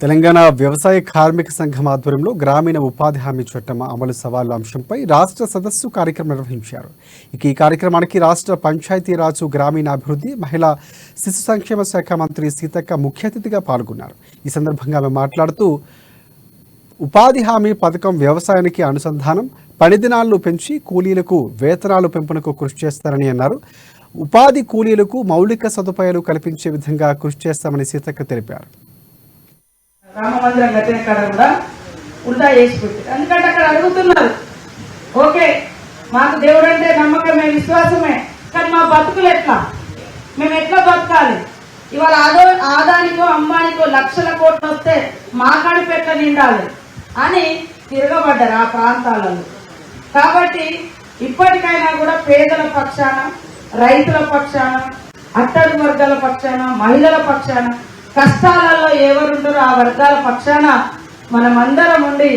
తెలంగాణ వ్యవసాయ కార్మిక సంఘం ఆధ్వర్యంలో గ్రామీణ ఉపాధి హామీ చట్టం అమలు సవాళ్ల అంశంపై రాష్ట్ర సదస్సు కార్యక్రమం నిర్వహించారు. ఈ కార్యక్రమానికి రాష్ట్ర పంచాయతీరాజ్ గ్రామీణాభివృద్ధి మహిళా శిశు సంక్షేమ శాఖ మంత్రి సీతక్క ముఖ్య అతిథిగా పాల్గొన్నారు. ఈ సందర్భంగా ఆమె మాట్లాడుతూ ఉపాధి హామీ పథకం వ్యవసాయానికి అనుసంధానం, పని దినాలను పెంచి కూలీలకు వేతనాలు పెంపునకు కృషి చేస్తారని అన్నారు. ఉపాధి కూలీలకు మౌలిక సదుపాయాలు కల్పించే విధంగా కృషి చేస్తామని సీతక్క తెలిపారు. రామ మందిరం కట్టిన కాడ కూడా ఉల్టా చేసి పెట్టి, ఎందుకంటే అక్కడ అడుగుతున్నారు, ఓకే మాకు దేవుడు అంటే నమ్మకమే, విశ్వాసమే, కానీ మా బతుకులు ఎట్లా, మేము ఎట్లా బతకాలి, ఇవాళ ఆదానికో అంబానికో లక్షల కోట్లు వస్తే మా కడుపు ఎట్లా నిండాలి అని తిరగబడ్డారు ఆ ప్రాంతాలలో. కాబట్టి ఇప్పటికైనా కూడా పేదల పక్షాన, రైతుల పక్షాన, అట్టడుగు వర్గాల పక్షాన, మహిళల పక్షాన, కష్టాలలో ఎవరుంటారో ఆ వర్గాల పక్షాన మనమందరం ఉండి